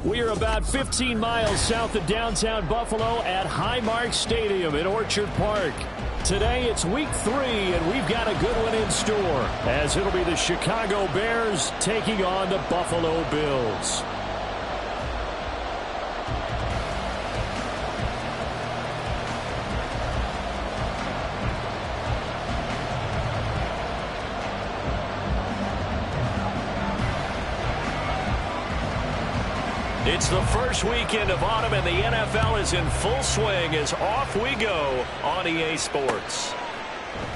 We are about 15 miles south of downtown Buffalo at Highmark Stadium in Orchard Park. Today it's week 3, and we've got a good one in store, as it'll be the Chicago Bears taking on the Buffalo Bills. It's the first weekend of autumn, and the NFL is in full swing as off we go on EA Sports.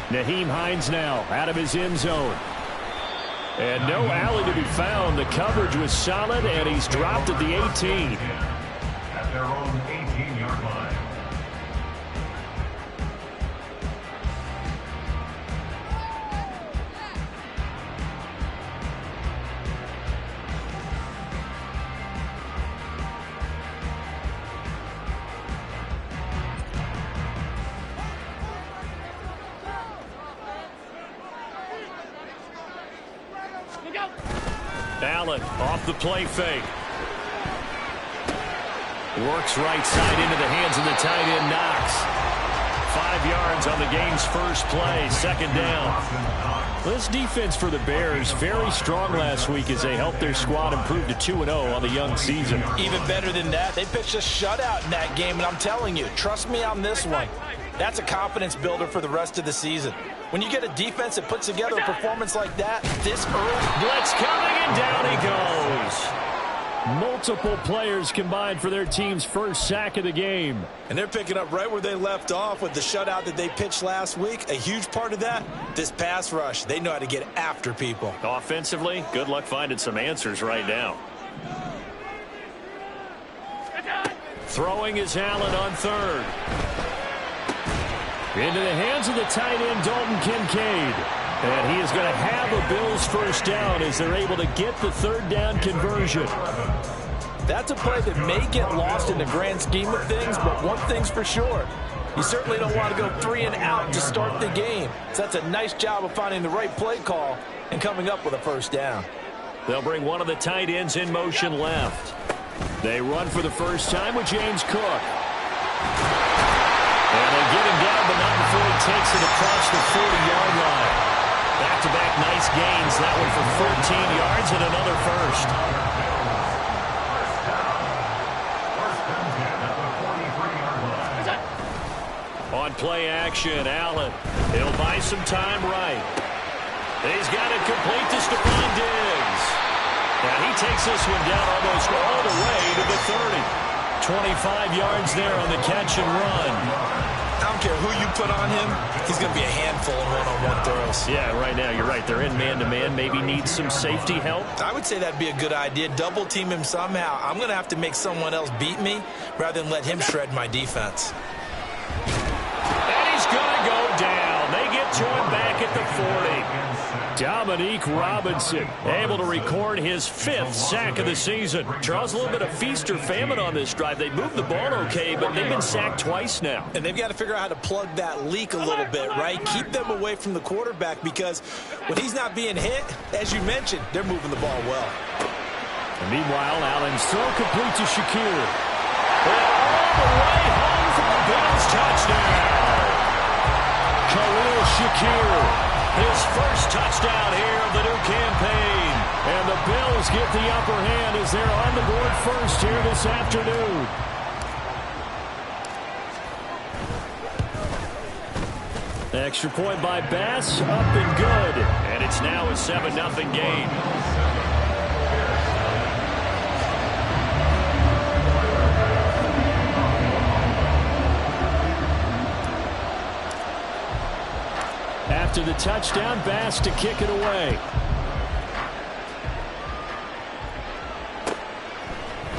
Nyheim Hines now out of his end zone. And no alley to be found. The coverage was solid, and he's dropped at the 18. At their own 18-yard line. Allen off the play fake. Works right side into the hands of the tight end, Knox. 5 yards on the game's first play, second down. This defense for the Bears, very strong last week as they helped their squad improve to 2-0 on the young season. Even better than that, they pitched a shutout in that game, and I'm telling you, trust me on this one. That's a confidence builder for the rest of the season. When you get a defense that puts together a performance like that this early. Blitz coming, and down he goes. Multiple players combined for their team's first sack of the game. And they're picking up right where they left off with the shutout that they pitched last week. A huge part of that, this pass rush. They know how to get after people. Offensively, good luck finding some answers right now. Throwing is Allen on third. Into the hands of the tight end, Dalton Kincaid. And he is going to have a Bills first down as they're able to get the third down conversion. That's a play that may get lost in the grand scheme of things, but one thing's for sure. You certainly don't want to go 3 and out to start the game. So that's a nice job of finding the right play call and coming up with a first down. They'll bring one of the tight ends in motion left. They run for the first time with James Cook. And they get him down, but not before he takes it across the 40-yard line. Back-to-back nice gains. That one for 14 yards and another first. On play action, Allen. He'll buy some time right. He's got it complete to Stephon Diggs. And he takes this one down almost all the way to the 30. 25 yards there on the catch and run. I don't care who you put on him, he's going to be a handful in one-on-one throws. Yeah, right now, you're right. They're in man-to-man. Maybe needs some safety help. I would say that'd be a good idea. Double team him somehow. I'm going to have to make someone else beat me rather than let him shred my defense. And he's going to go down. They get to him back at the 40. Dominique Robinson able to record his 5th sack of the season. Charles, a little bit of feast or famine on this drive. They moved the ball okay, but they've been sacked twice now. And they've got to figure out how to plug that leak a little bit, right? Keep them away from the quarterback because when he's not being hit, as you mentioned, they're moving the ball well. And meanwhile, Allen's throw complete to Shakir. And all the way home for the Bills touchdown. Khalil Shakir. His first touchdown here of the new campaign. And the Bills get the upper hand as they're on the board first here this afternoon. Extra point by Bass, up and good. And it's now a 7-0 game. After the touchdown, Bass to kick it away.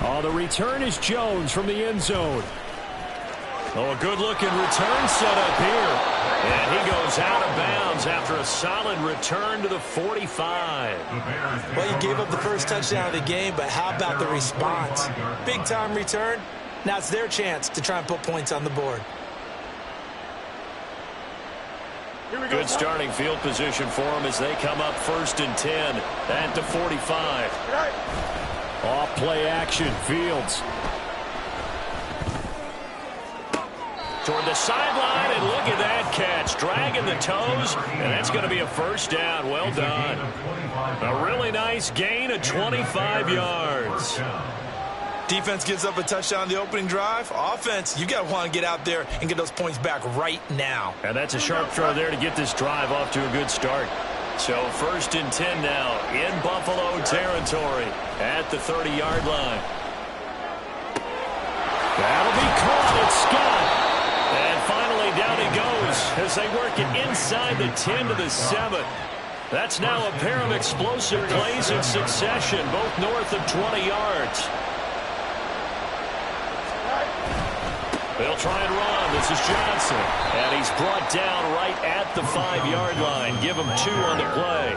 Oh, the return is Jones from the end zone. Oh, a good-looking return set up here. And he goes out of bounds after a solid return to the 45. Well, you gave up the first touchdown of the game, but how about the response? Big-time return. Now it's their chance to try and put points on the board. Good starting field position for them as they come up 1st and 10 at the 45. Off play action, Fields. Toward the sideline, and look at that catch. Dragging the toes, and that's going to be a first down. Well done. A really nice gain of 25 yards. Defense gives up a touchdown on the opening drive. Offense, you got to want to get out there and get those points back right now. And that's a sharp throw there to get this drive off to a good start. So 1st and 10 now in Buffalo territory at the 30-yard line. That'll be caught. It's Scott. And finally down he goes as they work it inside the 10 to the 7. That's now a pair of explosive plays in succession, both north of 20 yards. They'll try and run. This is Johnson. And he's brought down right at the 5-yard line. Give him 2 on the play.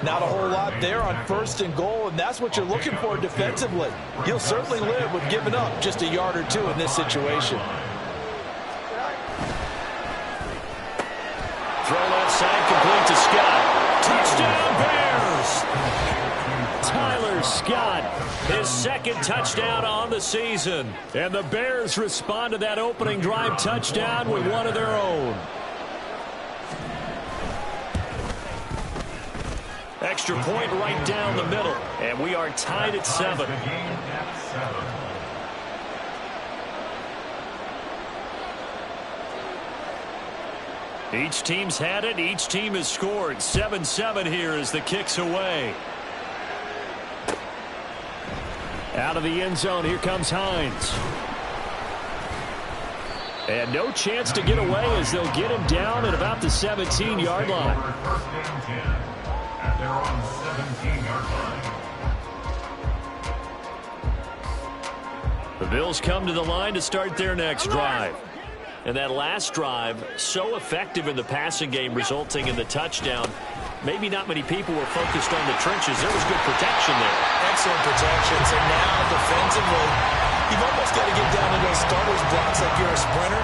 Not a whole lot there on 1st and goal, and that's what you're looking for defensively. You'll certainly live with giving up just a yard or 2 in this situation. Throw outside, complete to Scott. Touchdown, Bears! Tyler Scott, his 2nd touchdown on the season. And the Bears respond to that opening drive touchdown with one of their own. Extra point right down the middle. And we are tied at 7. Each team's had it. Each team has scored. 7-7 here as the kick's away. Out of the end zone, here comes Hines. And no chance to get away as they'll get him down at about the 17-yard line. At their own 17-yard line. The Bills come to the line to start their next drive. And that last drive, so effective in the passing game, resulting in the touchdown. Maybe not many people were focused on the trenches. There was good protection there. Excellent protection. So now, defensively, you've almost got to get down to those starters blocks like you're a sprinter.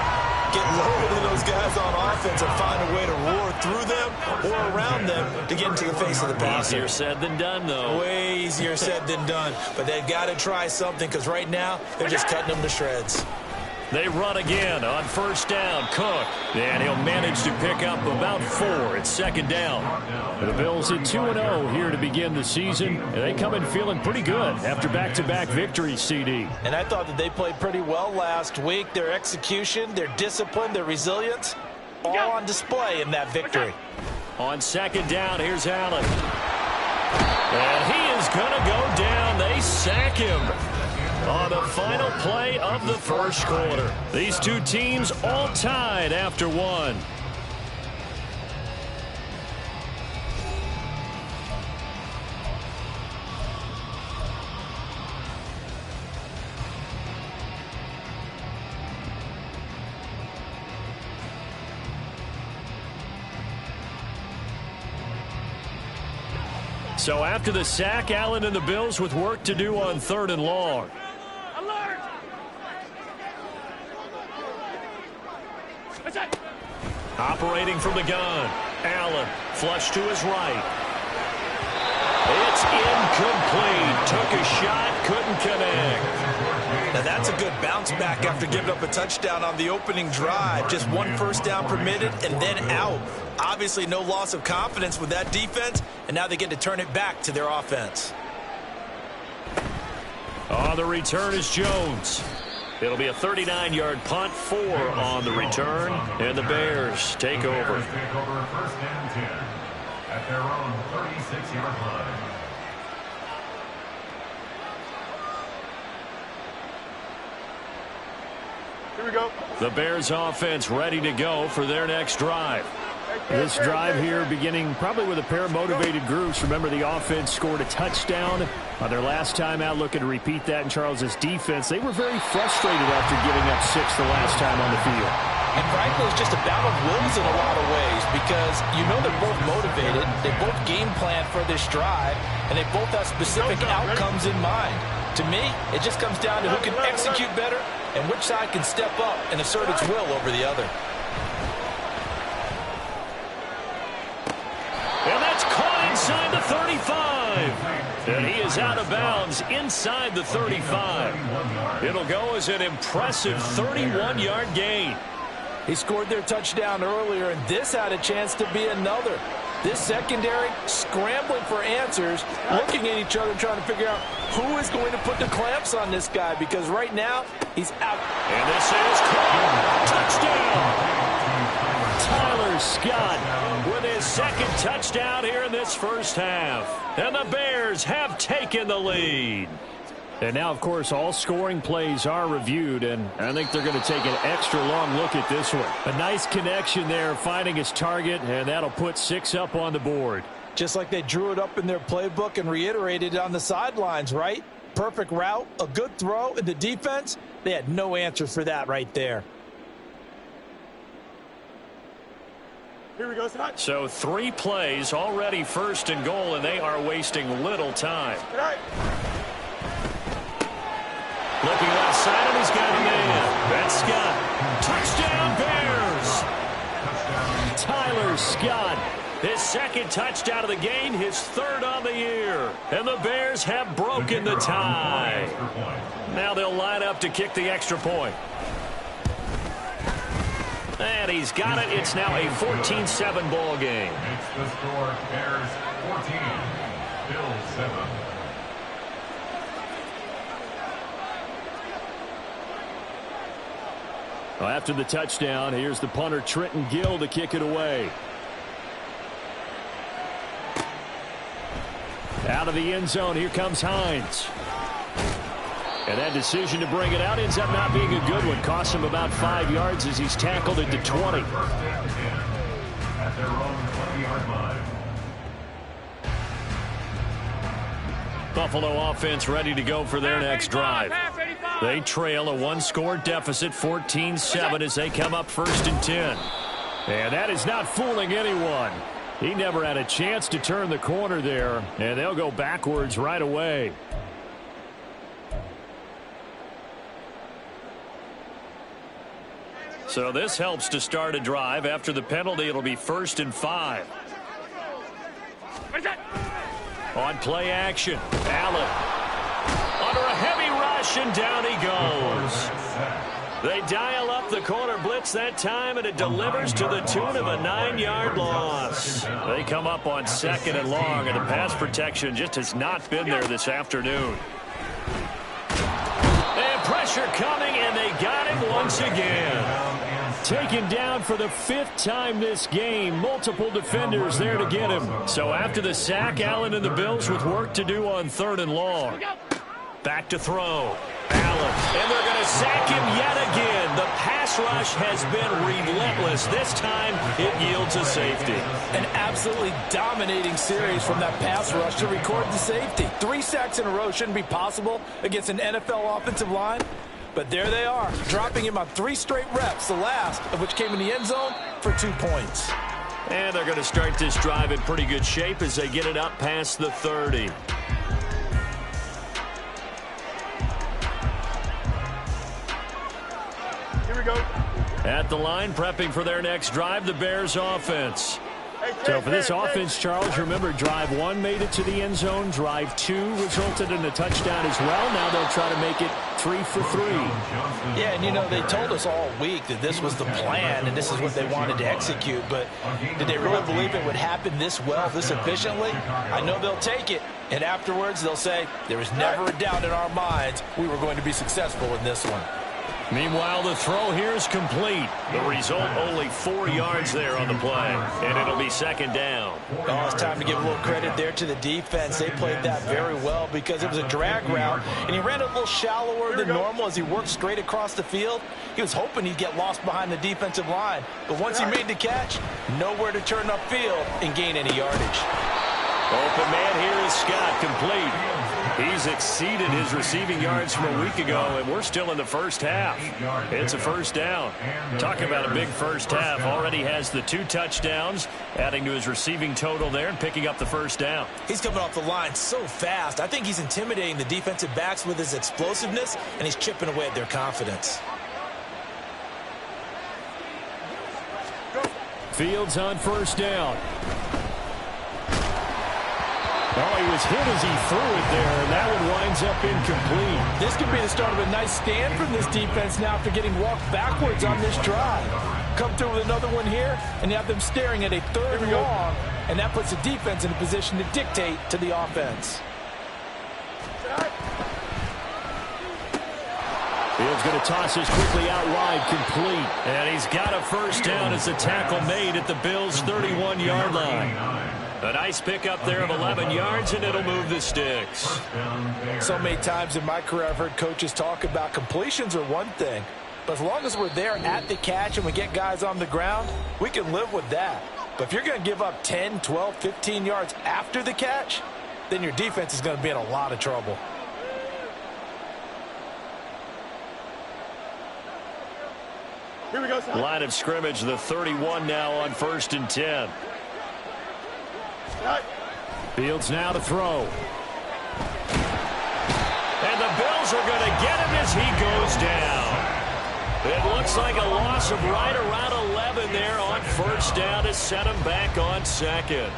Get lower than those guys on offense and find a way to roar through them or around them to get into the face of the passer. Easier said than done, though. Way easier said than done. But they've got to try something because right now, they're just cutting them to shreds. They run again on 1st down. Cook. And he'll manage to pick up about 4 at 2nd down. The Bills at 2-0 here to begin the season. And they come in feeling pretty good after back-to-back victories, CD. And I thought that they played pretty well last week. Their execution, their discipline, their resilience, all on display in that victory. On 2nd down, here's Allen. And he is going to go down. They sack him on the final play of the 1st quarter. These two teams all tied after 1. So after the sack, Allen and the Bills with work to do on 3rd and long. Operating from the gun. Allen, flush to his right. It's incomplete. Took a shot, couldn't connect. Now that's a good bounce back after giving up a touchdown on the opening drive. Just 1 1st down permitted and then out. Obviously no loss of confidence with that defense, and now they get to turn it back to their offense. On the return is Jones. It'll be a 39-yard punt, 4 on the return, and the Bears take over. Bears take over 1st and 10 at their own 36-yard line. Here we go. The Bears offense ready to go for their next drive. This drive here beginning probably with a pair of motivated groups. Remember, the offense scored a touchdown on their last time out. Looking to repeat that in Charles's defense. They were very frustrated after giving up 6 the last time on the field. And frankly, it's just a battle of wills in a lot of ways because you know they're both motivated. They both game plan for this drive, and they both have specific outcomes in mind. To me, it just comes down to who can execute better and which side can step up and assert its will over the other. And that's caught inside the 35. And he is out of bounds inside the 35. It'll go as an impressive 31-yard gain. He scored their touchdown earlier, and this had a chance to be another. This secondary scrambling for answers, looking at each other, trying to figure out who is going to put the clamps on this guy, because right now he's out. And this is caught. Touchdown! Tyler Scott with his second touchdown here in this first half. And the Bears have taken the lead. And now, of course, all scoring plays are reviewed, and I think they're going to take an extra long look at this one. A nice connection there, finding his target, and that'll put 6 up on the board. Just like they drew it up in their playbook and reiterated it on the sidelines, right? Perfect route, a good throw, and the defense, they had no answer for that right there. Here we go, Scott. So 3 plays, already first and goal, and they are wasting little time. All right. Looking left side, and he's got a man. That's Scott. Touchdown, Bears! Tyler Scott, his second touchdown of the game, his third on the year. And the Bears have broken the tie. Now they'll line up to kick the extra point. And he's got it. It's now a 14-7 ball game. Makes the score Bears 14, Bills 7. Well, after the touchdown, here's the punter Trenton Gill to kick it away. Out of the end zone, here comes Hines. And that decision to bring it out ends up not being a good one. Costs him about 5 yards as he's tackled at the 20. At their own 20-yard line. Buffalo offense ready to go for their next drive. They trail a 1-score deficit, 14-7, as they come up 1st and 10. And that is not fooling anyone. He never had a chance to turn the corner there, and they'll go backwards right away. So this helps to start a drive. After the penalty, it'll be 1st and 5. On play action, Allen under a heavy rush, and down he goes. They dial up the corner blitz that time, and it delivers to the tune of a 9-yard loss. They come up on 2nd and long, and the pass protection just has not been there this afternoon. And pressure coming, and they got him once again. Taken down for the 5th time this game. Multiple defenders there to get him. So after the sack, Allen and the Bills with work to do on 3rd and long. Back to throw. Allen. And they're going to sack him yet again. The pass rush has been relentless. This time, it yields a safety. An absolutely dominating series from that pass rush to record the safety. 3 sacks in a row shouldn't be possible against an NFL offensive line. But there they are, dropping him on 3 straight reps, the last of which came in the end zone for 2 points. And they're going to start this drive in pretty good shape as they get it up past the 30. Here we go. At the line, prepping for their next drive, the Bears offense. So for this offense, Charles, remember, drive 1 made it to the end zone. Drive 2 resulted in a touchdown as well. Now they'll try to make it 3 for 3. Yeah, and you know, they told us all week that this was the plan and this is what they wanted to execute. But did they really believe it would happen this well, this efficiently? I know they'll take it. And afterwards, they'll say, there was never a doubt in our minds we were going to be successful in this one. Meanwhile, the throw here is complete. The result, only 4 yards there on the play. And it'll be 2nd down. Oh, it's time to give a little credit there to the defense. They played that very well because it was a drag route, and he ran a little shallower than normal as he worked straight across the field. He was hoping he'd get lost behind the defensive line. But once he made the catch, nowhere to turn upfield and gain any yardage. Open man here is Scott, complete. He's exceeded his receiving yards from a week ago, and we're still in the first half. It's a 1st down. Talking about a big first half. Already has the 2 touchdowns, adding to his receiving total there and picking up the 1st down. He's coming off the line so fast. I think he's intimidating the defensive backs with his explosiveness, and he's chipping away at their confidence. Fields on 1st down. Oh, he was hit as he threw it there, and that one winds up incomplete. This could be the start of a nice stand from this defense now after getting walked backwards on this drive. Come through with another one here, and you have them staring at a third and long, and that puts the defense in a position to dictate to the offense. Fields going to toss this quickly out wide, complete. And he's got a first down as the tackle made at the Bills' 31-yard line. A nice pickup there of 11 yards, and it'll move the sticks. So many times in my career I've heard coaches talk about completions are one thing, but as long as we're there at the catch and we get guys on the ground, we can live with that. But if you're going to give up 10, 12, 15 yards after the catch, then your defense is going to be in a lot of trouble. Here we go, son. Line of scrimmage, the 31 now on 1st and 10. Fields now to throw. And the Bills are going to get him as he goes down. It looks like a loss of right around 11 there on first down to set him back on second.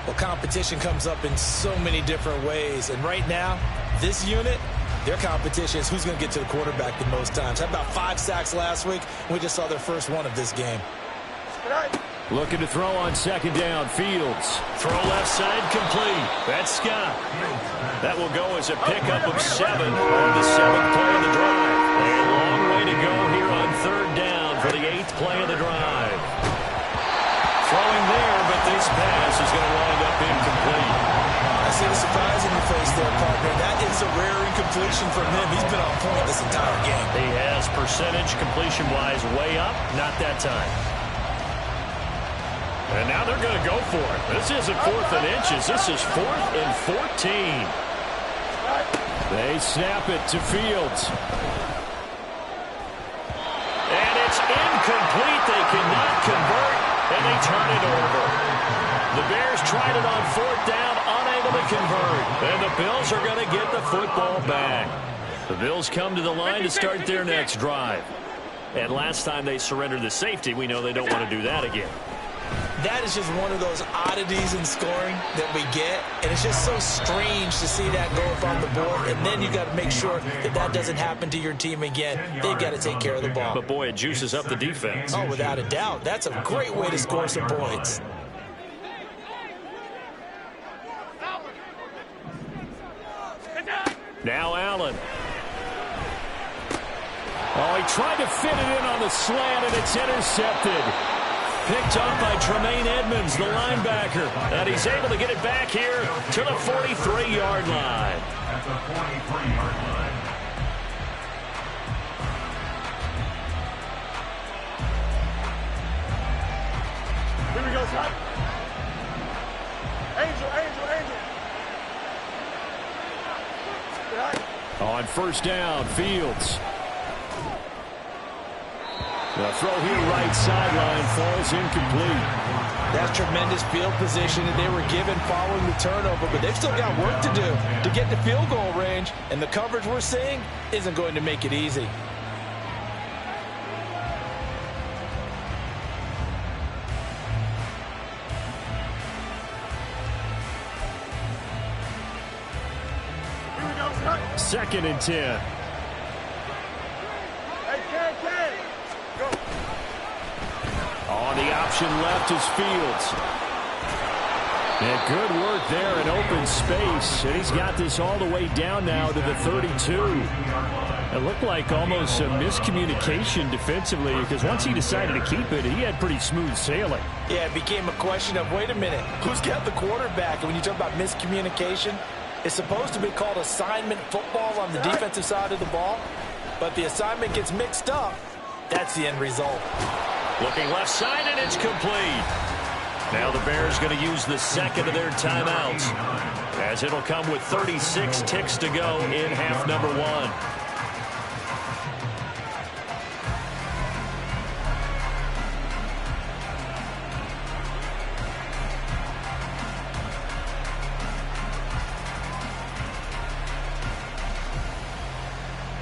Well, competition comes up in so many different ways, and right now, this unit, their competition is who's going to get to the quarterback the most times. Had about 5 sacks last week, and we just saw their first one of this game. Looking to throw on second down. Fields. Throw left side complete. That's Scott. That will go as a pickup of 7 on the 7th play of the drive. A long way to go here on 3rd down for the 8th play of the drive. Throwing there, but this pass is going to wind up incomplete. I see the surprise in your face there, partner. That is a rare incompletion from him. He's been on point this entire game. He has percentage completion-wise way up. Not that time. And now they're going to go for it. This isn't 4th and inches. This is 4th and 14. They snap it to Fields. And it's incomplete. They cannot convert, and they turn it over. The Bears tried it on 4th down, unable to convert. And the Bills are going to get the football back. The Bills come to the line to start their next drive. And last time they surrendered the safety, we know they don't want to do that again. That is just one of those oddities in scoring that we get, and it's just so strange to see that go up on the board, and then you got to make sure that that doesn't happen to your team again. They've got to take care of the ball. But boy, it juices up the defense. Oh, without a doubt. That's a great way to score some points. Now Allen. Oh, he tried to fit it in on the slant, and it's intercepted. Picked up by Tremaine Edmonds, the linebacker. And he's able to get it back here to the 43-yard line. At the 43-yard line. Here we go, son. Angel. On first down, Fields. The throw here right sideline falls incomplete. That's tremendous field position that they were given following the turnover, but they've still got work to do to get to field goal range, and the coverage we're seeing isn't going to make it easy. Here we go, son. 2nd and 10. Hey, Ken. Go. On the option left is Fields. And good work there in open space. And he's got this all the way down now to the 32. It looked like almost a miscommunication defensively, because once he decided to keep it, he had pretty smooth sailing. Yeah, it became a question of, wait a minute, who's got the quarterback? And when you talk about miscommunication, it's supposed to be called assignment football on the defensive side of the ball. But the assignment gets mixed up. That's the end result. Looking left side, and it's complete. Now the Bears going to use the second of their timeouts, as it'll come with 36 ticks to go in half number 1.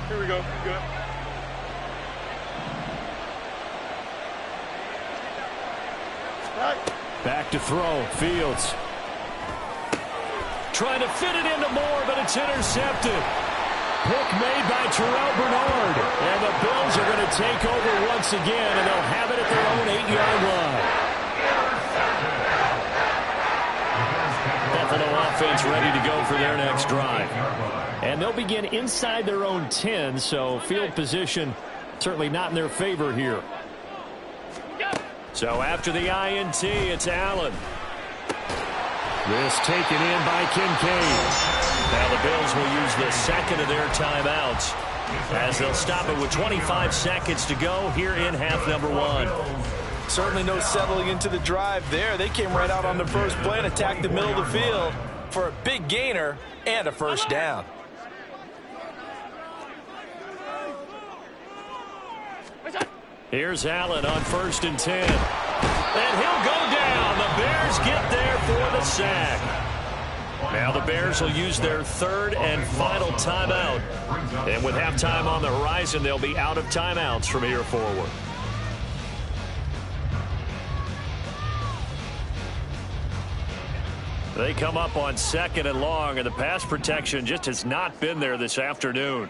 Here we go. Good. Back to throw. Fields. trying to fit it into Moore, but it's intercepted. Pick made by Terrell Bernard. And the Bills are going to take over once again, and they'll have it at their own 8-yard line. Buffalo offense ready to go for their next drive. And they'll begin inside their own 10, so field position certainly not in their favor here. So after the INT, it's Allen. This taken in by Kincaid. Now the Bills will use the second of their timeouts as they'll stop it with 25 seconds to go here in half number 1. Certainly no settling into the drive there. They came right out on the first play and attacked the middle of the field for a big gainer and a first down. Here's Allen on 1st and 10. And he'll go down. The Bears get there for the sack. Now the Bears will use their third and final timeout. And with halftime on the horizon, they'll be out of timeouts from here forward. They come up on 2nd and long, and the pass protection just has not been there this afternoon.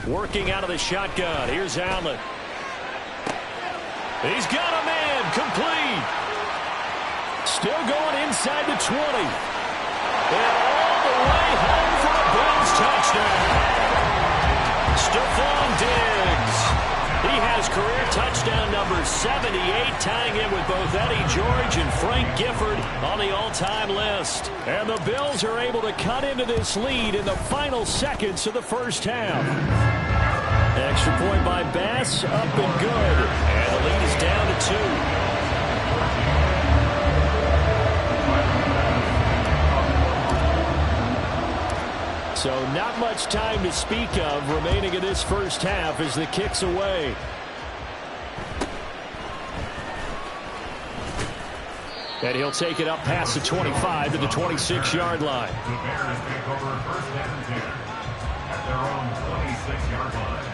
Working out of the shotgun. Here's Allen. He's got a man. Complete. Still going inside the 20. And all the way home for a Bills touchdown. Stephon Diggs. He has career touchdown number 78, tying in with both Eddie George and Frank Gifford on the all-time list. And the Bills are able to cut into this lead in the final seconds of the first half. Extra point by Bass, up and good. And the lead is down to 2. So not much time to speak of remaining in this first half as the kick's away. And he'll take it up past the 25 to the 26-yard line. The Bears take over 1st and 10 at their own 26-yard line.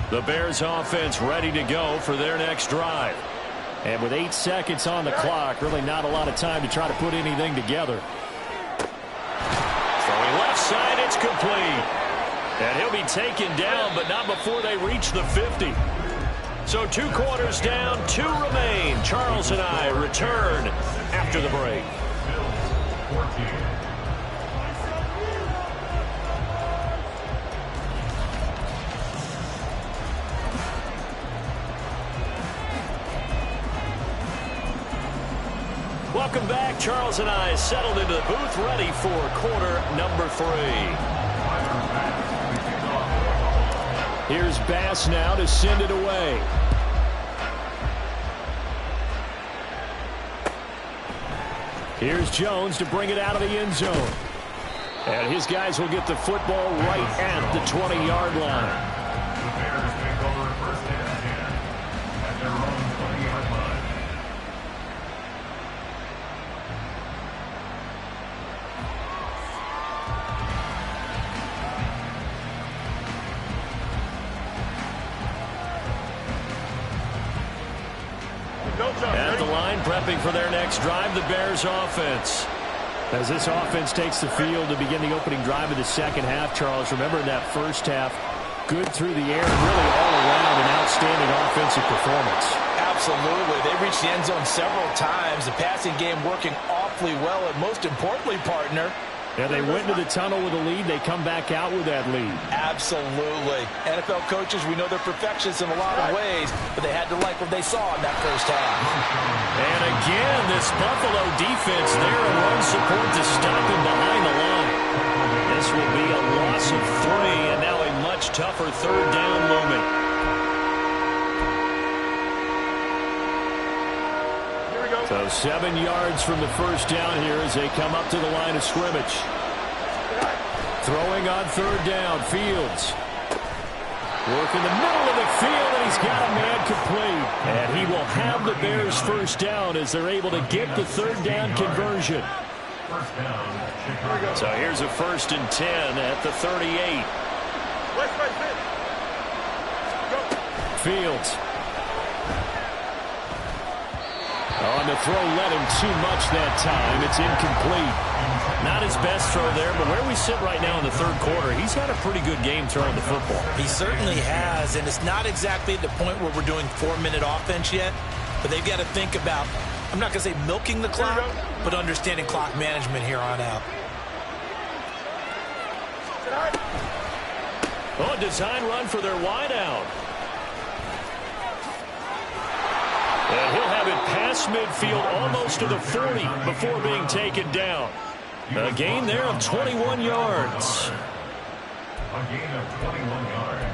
The Bears offense ready to go for their next drive. And with 8 seconds on the clock, really not a lot of time to try to put anything together. Throwing left side, it's complete. And he'll be taken down, but not before they reach the 50. So 2 quarters down, 2 remain. Charles and I return after the break. Bills 14. Welcome back. Charles and I settled into the booth, ready for quarter number 3. Here's Bass now to send it away. Here's Jones to bring it out of the end zone. And his guys will get the football right at the 20-yard line. The Bears take over 1st and 10 at their own 20-yard line. At the line, prepping for their next drive, the Bears offense. As this offense takes the field to begin the opening drive of the second half, Charles, remember in that first half, good through the air and really all around an outstanding offensive performance. Absolutely. They reached the end zone several times. The passing game working awfully well, and most importantly, partner, Yeah, they went to the tunnel with a lead. They come back out with that lead. absolutely. NFL coaches, we know they're perfectionists in a lot of ways, but they had to like what they saw in that first half. And again, this Buffalo defense there and run support to stop him behind the line. This will be a loss of 3, and now a much tougher third down moment. So 7 yards from the first down here as they come up to the line of scrimmage. Throwing on third down, Fields. Work in the middle of the field, and he's got a man complete. And he will have the Bears first down as they're able to get the third down conversion. So here's a 1st and 10 at the 38. Fields. On the throw, let him too much that time. It's incomplete. Not his best throw there, but where we sit right now in the third quarter, he's had a pretty good game throwing the football. He certainly has, and it's not exactly at the point where we're doing 4-minute offense yet, but they've got to think about, I'm not going to say milking the clock, but understanding clock management here on out. Oh, design run for their wideout. And he'll have it past midfield almost to the 40 before being taken down. A gain there of 21 yards. A gain of 21 yards.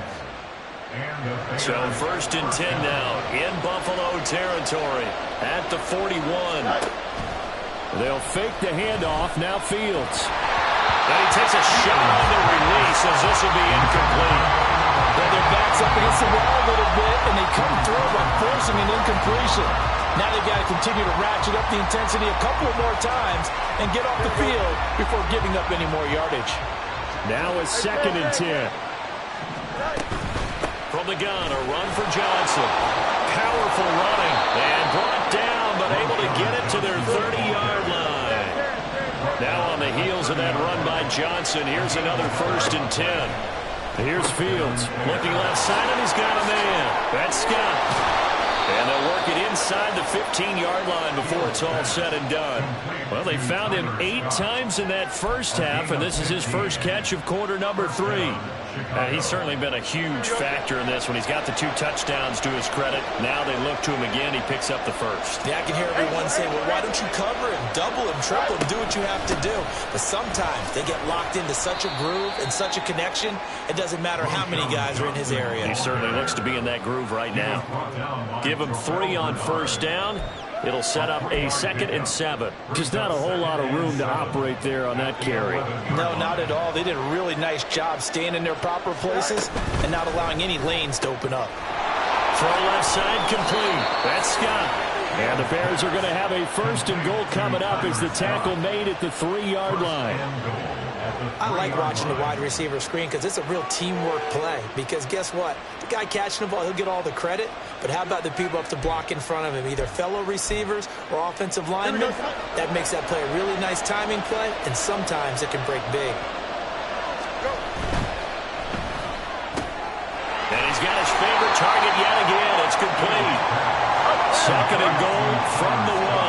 So 1st and 10 now in Buffalo territory at the 41. They'll fake the handoff. Now Fields. And he takes a shot on the release as this will be incomplete. Well, their backs up against the wall a little bit, and they come through by forcing an incompletion. Now they've got to continue to ratchet up the intensity a couple of more times and get off the field before giving up any more yardage. Now a 2nd and 10. From the gun, a run for Johnson. Powerful running, and brought down, but able to get it to their 30-yard line. Now on the heels of that run by Johnson, here's another 1st and 10. Here's Fields. Looking left side, and he's got a man. That's Scott. And they'll work it inside the 15-yard line before it's all said and done. Well, they found him 8 times in that first half, and this is his first catch of quarter number 3. He's certainly been a huge factor in this when he's got the 2 touchdowns to his credit. Now they look to him again. He picks up the first. Yeah, I can hear everyone saying, well, why don't you cover him, double him, triple him, do what you have to do. But sometimes they get locked into such a groove and such a connection, it doesn't matter how many guys are in his area. He certainly looks to be in that groove right now. Give him 3 on first down. It'll set up a 2nd and 7. Just not a whole lot of room to operate there on that carry. No, not at all. They did a really nice job staying in their proper places and not allowing any lanes to open up. Throw left side complete. That's Scott. And the Bears are going to have a 1st and goal coming up as the tackle made at the 3-yard line. I like watching the wide receiver screen because it's a real teamwork play. Because guess what? The guy catching the ball, he'll get all the credit. But how about the people up to block in front of him, either fellow receivers or offensive linemen? That makes that play a really nice timing play, and sometimes it can break big. And he's got his favorite target yet again. It's complete. 2nd and goal from the 1.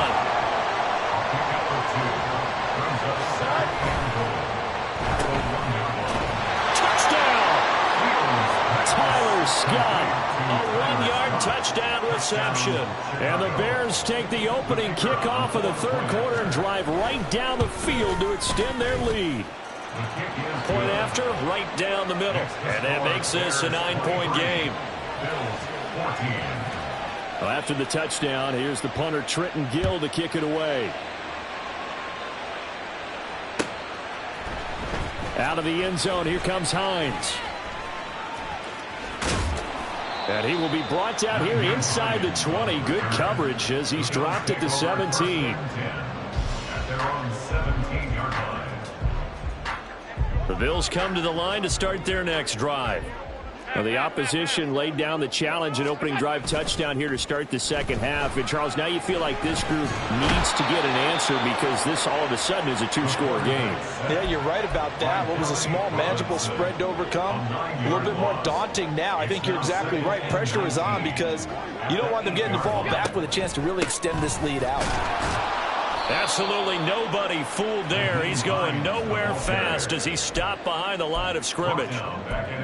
Scott, a 1-yard touchdown reception. And the Bears take the opening kickoff of the third quarter and drive right down the field to extend their lead. Point after, right down the middle. And that makes this a 9-point game. Well, after the touchdown, here's the punter Trenton Gill to kick it away. Out of the end zone, here comes Hines. And he will be brought down here inside the 20. Good coverage as he's dropped at the 17. The Bills come to the line to start their next drive. Well, the opposition laid down the challenge and opening drive touchdown here to start the second half. And, Charles, now you feel like this group needs to get an answer because this all of a sudden is a 2-score game. Yeah, you're right about that. What was a small, manageable spread to overcome? A little bit more daunting now. I think you're exactly right. Pressure is on because you don't want them getting the ball back with a chance to really extend this lead out. Absolutely nobody fooled there. He's going nowhere fast as he stopped behind the line of scrimmage.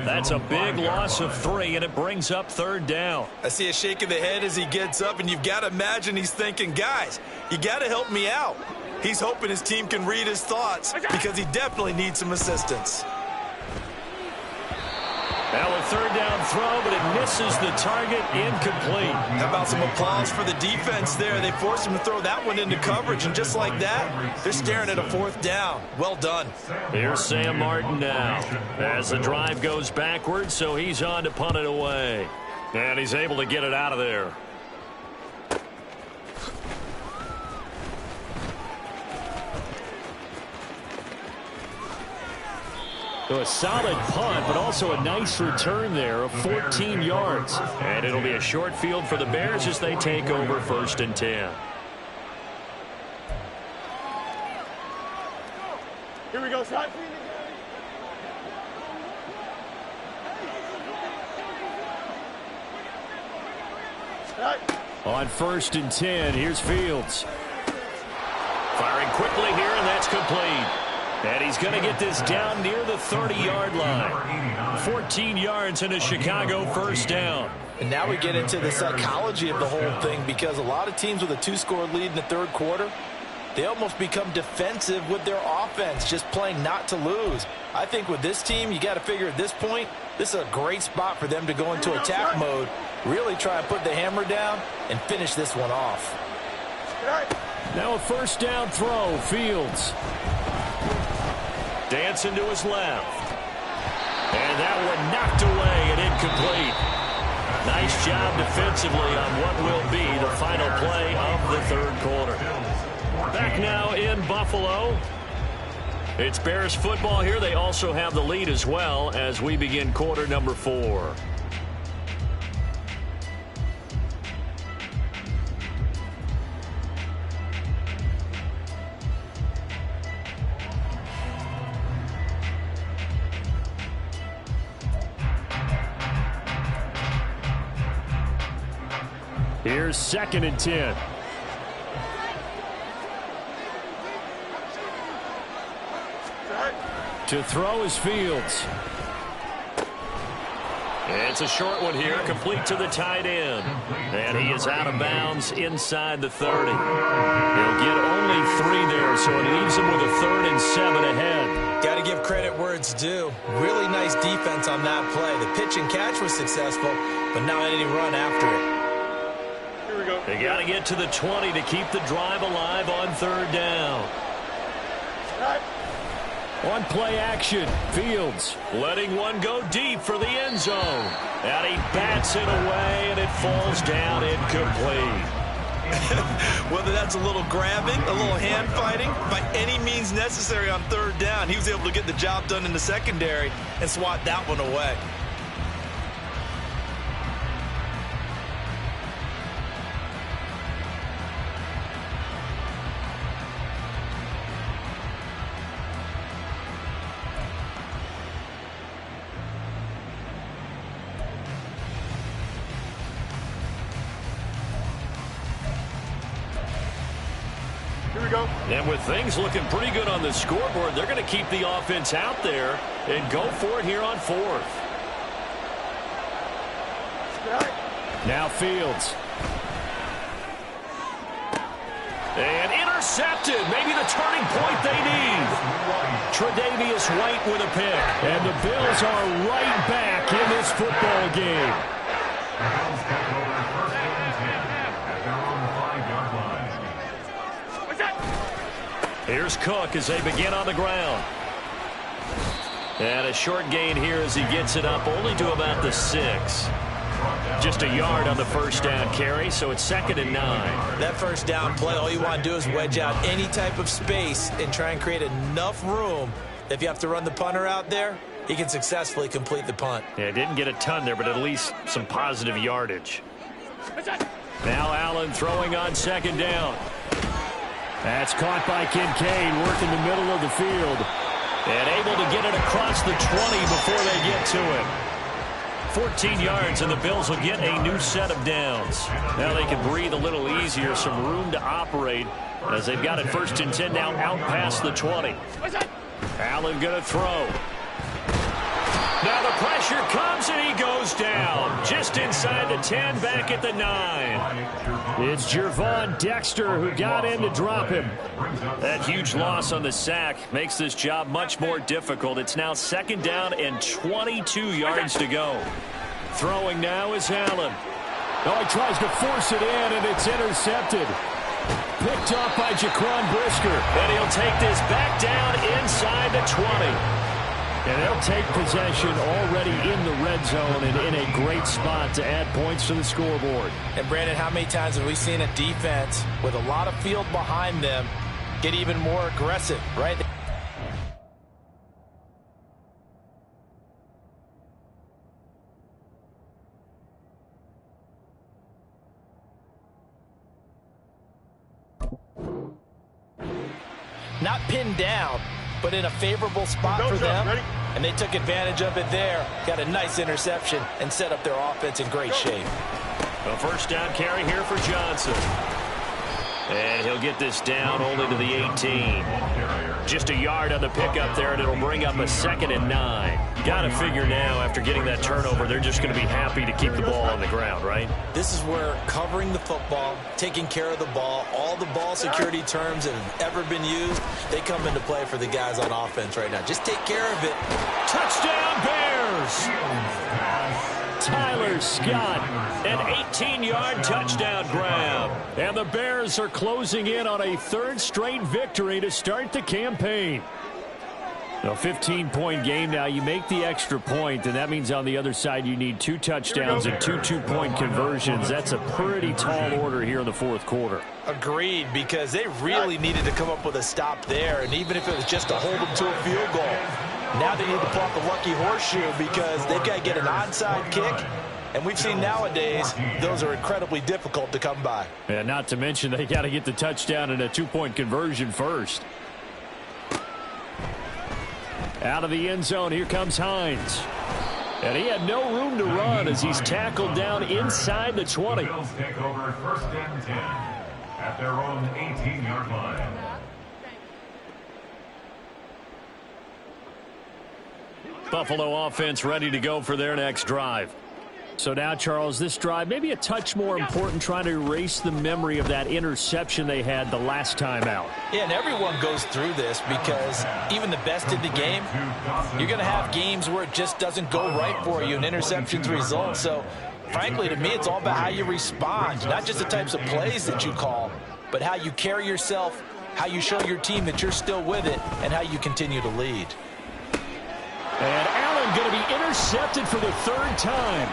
That's a big loss of 3, and it brings up 3rd down. I see a shake of the head as he gets up, and you've got to imagine he's thinking, guys, you got to help me out. He's hoping his team can read his thoughts because he definitely needs some assistance. Now a third down throw, but it misses the target, incomplete. How about some applause for the defense there? They forced him to throw that one into coverage, and just like that, they're staring at a fourth down. Well done. Here's Sam Martin now as the drive goes backwards, so he's on to punt it away. And he's able to get it out of there. So a solid punt, but also a nice return there of 14 yards. And it'll be a short field for the Bears as they take over 1st and 10. Here we go, son. On 1st and 10, here's Fields. Firing quickly here, and that's complete. And he's going to get this down near the 30-yard line. 14 yards and a Chicago 1st down. And now we get into the psychology of the whole thing, because a lot of teams with a 2-score lead in the third quarter, they almost become defensive with their offense, just playing not to lose. I think with this team, you got to figure at this point, this is a great spot for them to go into attack mode, really try and put the hammer down and finish this one off. Now a 1st down throw, Fields. Dancing to his left. And that one knocked away and incomplete. Nice job defensively on what will be the final play of the third quarter. Back now in Buffalo. It's Bears football here. They also have the lead as well as we begin quarter number 4. Here's 2nd and 10. To throw is Fields. It's a short one here, complete to the tight end. And he is out of bounds inside the 30. He'll get only 3 there, so it leaves him with a 3rd and 7 ahead. Got to give credit where it's due. Really nice defense on that play. The pitch and catch was successful, but not any run after it. They got to get to the 20 to keep the drive alive on 3rd down. On play action, Fields letting one go deep for the end zone. And he bats it away, and it falls down incomplete. Whether that's a little grabbing, a little hand fighting, by any means necessary on 3rd down, he was able to get the job done in the secondary and swat that one away. And with things looking pretty good on the scoreboard, they're going to keep the offense out there and go for it here on 4th. Now Fields. And intercepted. Maybe the turning point they need. Tre'Davious White with a pick. And the Bills are right back in this football game. Here's Cook as they begin on the ground. And a short gain here as he gets it up only to about the 6. Just a yard on the 1st down carry, so it's 2nd and 9. That 1st down play, all you want to do is wedge out any type of space and try and create enough room. If you have to run the punter out there, he can successfully complete the punt. Yeah, didn't get a ton there, but at least some positive yardage. Now Allen throwing on 2nd down. That's caught by Kincaid, working the middle of the field. And able to get it across the 20 before they get to it. 14 yards, and the Bills will get a new set of downs. Now they can breathe a little easier, some room to operate, as they've got it 1st and 10 now out past the 20. Allen going to throw. Now the pressure comes, and he goes down just inside inside the 10, back at the 9. It's Jervon Dexter who got in to drop him. That huge loss on the sack makes this job much more difficult. It's now 2nd down and 22 yards to go. Throwing now is Allen. Oh, he tries to force it in, and it's intercepted. Picked off by Jaquan Brisker. And he'll take this back down inside the 20. And they'll take possession already in the red zone and in a great spot to add points to the scoreboard. And, Brandon, how many times have we seen a defense with a lot of field behind them get even more aggressive, right? Not pinned down, but in a favorable spot for them. And they took advantage of it there. Got a nice interception and set up their offense in great shape. A 1st down carry here for Johnson. And he'll get this down only to the 18. Just a yard on the pickup there, and it'll bring up a 2nd and 9. Got to figure now, after getting that turnover, they're just going to be happy to keep the ball on the ground, right? This is where covering the football, taking care of the ball, all the ball security terms that have ever been used, they come into play for the guys on offense right now. Just take care of it. Touchdown, Bears! Tyler Scott, an 18-yard touchdown grab. And the Bears are closing in on a 3rd straight victory to start the campaign. A 15-point game now. You make the extra point, and that means on the other side you need 2 touchdowns and 2 two-point conversions. That's a pretty tall order here in the 4th quarter. Agreed, because they really needed to come up with a stop there, and even if it was just to hold them to a field goal. Now they need to pull out the lucky horseshoe because they've got to get an onside kick. And we've seen nowadays those are incredibly difficult to come by. And not to mention they got to get the touchdown and a 2-point conversion first. Out of the end zone, here comes Hines. And he had no room to run as he's tackled down inside the 20. Bills take over 1st and 10 at their own 18-yard line. Buffalo offense ready to go for their next drive. So now, Charles, this drive maybe a touch more important, trying to erase the memory of that interception they had the last time out. Yeah, and everyone goes through this because even the best in the game, you're going to have games where it just doesn't go right for you and interceptions result. So, frankly, to me, it's all about how you respond, not just the types of plays that you call, but how you carry yourself, how you show your team that you're still with it, and how you continue to lead. And Allen going to be intercepted for the 3rd time.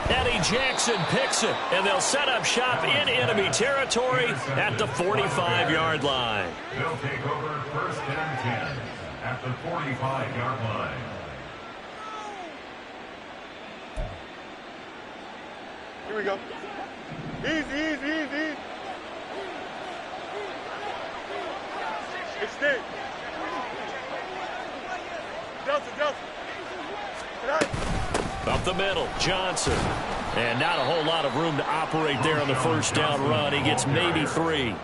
Eddie Jackson picks it, and they'll set up shop in enemy territory at the 45-yard line. They'll take over 1st and 10 at the 45-yard line. Here we go. Easy, easy, easy. Extend. Johnson. Up the middle, Johnson. And not a whole lot of room to operate there on the 1st down run. He gets maybe 3.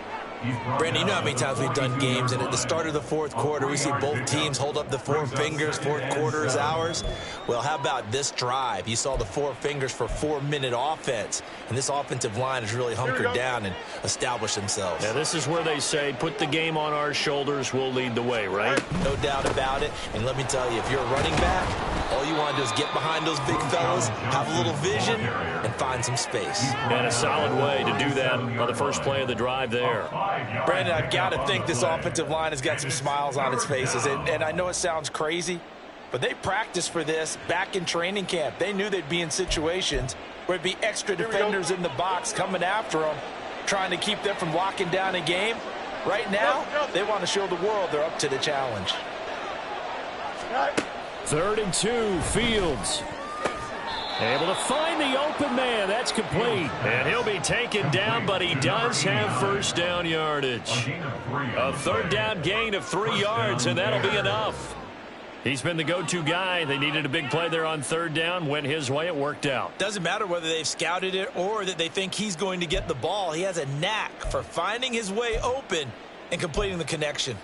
Brandon, you know how many times we've done games, and at the start of the 4th quarter, we see both teams hold up the 4 fingers, 4th quarter is ours. Well, how about this drive? You saw the 4 fingers for 4-minute offense, and this offensive line has really hunkered down and established themselves. Yeah, this is where they say, put the game on our shoulders, we'll lead the way, right? No doubt about it, and let me tell you, if you're a running back, all you want to do is get behind those big fellas, have a little vision, and find some space. And a solid way to do that on the first play of the drive there. Brandon, I've got to think this offensive line has got some smiles on its faces. And I know it sounds crazy, but they practiced for this back in training camp. They knew they'd be in situations where there'd be extra defenders in the box coming after them, trying to keep them from locking down a game. Right now, they want to show the world they're up to the challenge. 3rd and 2, Fields. Able to find the open man. That's complete. And he'll be taken down, but he does have 1st down yardage. A 3rd down gain of 3 yards, and that'll be enough. He's been the go-to guy. They needed a big play there on 3rd down. Went his way. It worked out. Doesn't matter whether they've scouted it or that they think he's going to get the ball. He has a knack for finding his way open and completing the connection.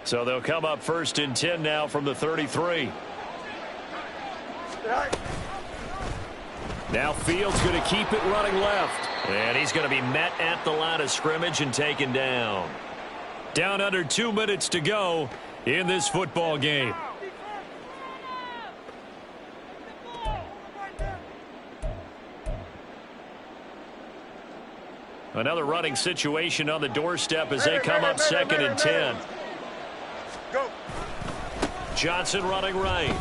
So they'll come up 1st and 10 now from the 33. Now Fields going to keep it running left. And he's going to be met at the line of scrimmage and taken down. Down under 2 minutes to go in this football game. Another running situation on the doorstep as they come up 2nd and 10. Go. Johnson running right.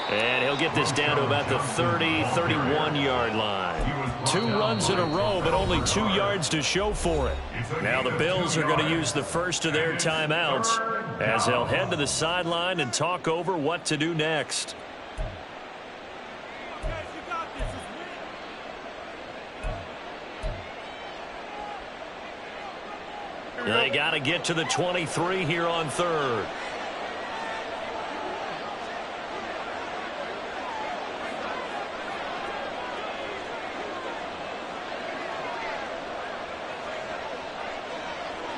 And he'll get this down to about the 30, 31-yard line. 2 runs in a row, but only 2 yards to show for it. Now the Bills are going to use the first of their timeouts as they'll head to the sideline and talk over what to do next. They got to get to the 23 here on 3rd.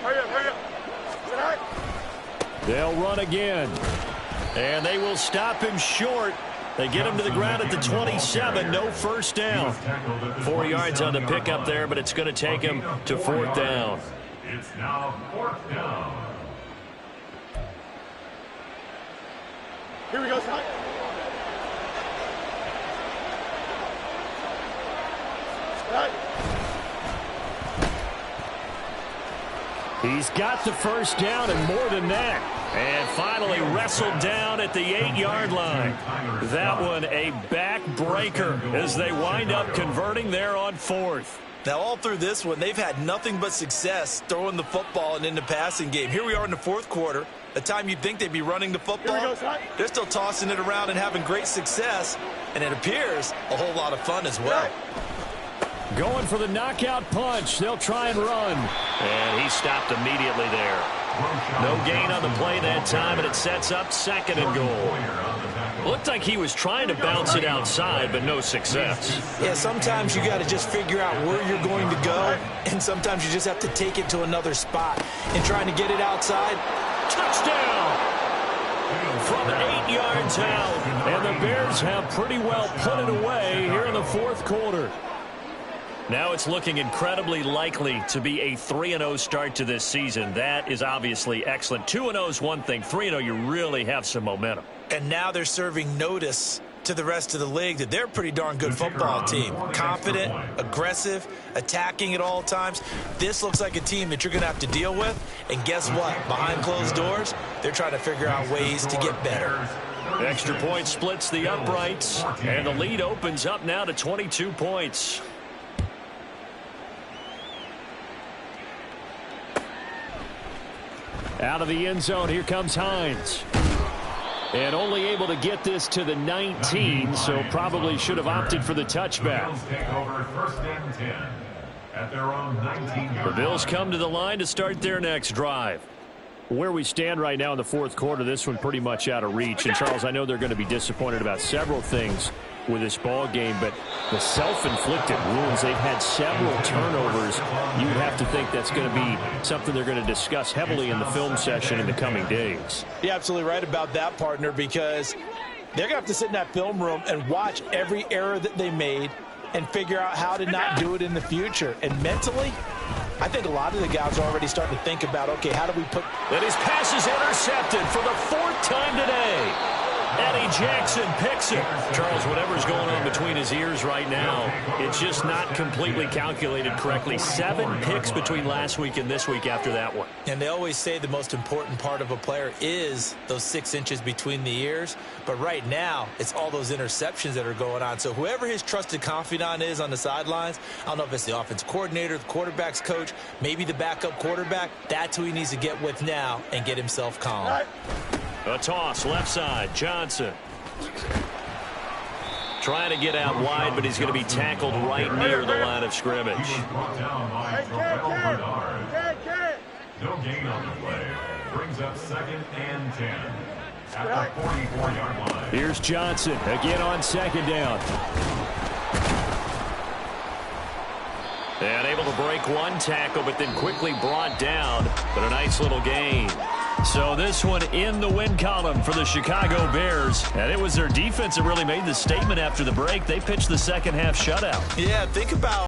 Hurry up. They'll run again. And they will stop him short. They get him to the ground at the 27. No first down. 4 yards on the pickup there, but it's going to take him to 4th down. It's now 4th down. Here we go, son. He's got the first down and more than that. And finally wrestled down at the 8-yard line. That one a backbreaker as they wind up converting there on 4th. Now, all through this one, they've had nothing but success throwing the football and in the passing game. Here we are in the 4th quarter. The time you'd think they'd be running the football, they're still tossing it around and having great success. And it appears a whole lot of fun as well. Going for the knockout punch. They'll try and run. And he stopped immediately there. No gain on the play that time, and it sets up 2nd and goal. Looked like he was trying to bounce it outside, but no success. Yeah, sometimes you got to just figure out where you're going to go, and sometimes you just have to take it to another spot. And trying to get it outside. Touchdown! From 8 yards out, and the Bears have pretty well put it away here in the 4th quarter. Now it's looking incredibly likely to be a 3-0 start to this season. That is obviously excellent. 2-0 is one thing. 3-0, you really have some momentum. And now they're serving notice to the rest of the league that they're a pretty darn good football team. Confident, aggressive, attacking at all times. This looks like a team that you're going to have to deal with. And guess what? Behind closed doors, they're trying to figure out ways to get better. Extra point splits the uprights, and the lead opens up now to 22 points. Out of the end zone, here comes Hines. And only able to get this to the 19, so probably should have opted for the touchback. Take over 1st and 10 at their own 19-yard The Bills line. come to the line to start their next drive. Where we stand right now in the 4th quarter, this one pretty much out of reach. And, Charles, I know they're going to be disappointed about several things with this ball game, but the self-inflicted wounds, they've had several turnovers. You would have to think that's going to be something they're going to discuss heavily in the film session in the coming days. You're absolutely right about that, partner, because they're going to have to sit in that film room and watch every error that they made and figure out how to not do it in the future. And mentally, I think a lot of the guys are already starting to think about, okay, how do we put... And his pass is intercepted for the 4th time today. Eddie Jackson picks it. Charles, whatever's going on between his ears right now, it's just not completely calculated correctly. 7 picks between last week and this week after that one. And they always say the most important part of a player is those 6 inches between the ears. But right now, it's all those interceptions that are going on. So whoever his trusted confidant is on the sidelines, I don't know if it's the offense coordinator, the quarterback's coach, maybe the backup quarterback, that's who he needs to get with now and get himself calm. A toss, left side, Johnson. Trying to get out wide, but he's going to be tackled right near the line of scrimmage. He was brought down by Terrell Bernard. No gain on the play. Brings up 2nd and 10 at the 44-yard line. Here's Johnson again on 2nd down. And able to break one tackle, but then quickly brought down. But a nice little gain. So this one in the win column for the Chicago Bears. And it was their defense that really made the statement after the break. They pitched the second half shutout. Yeah, think about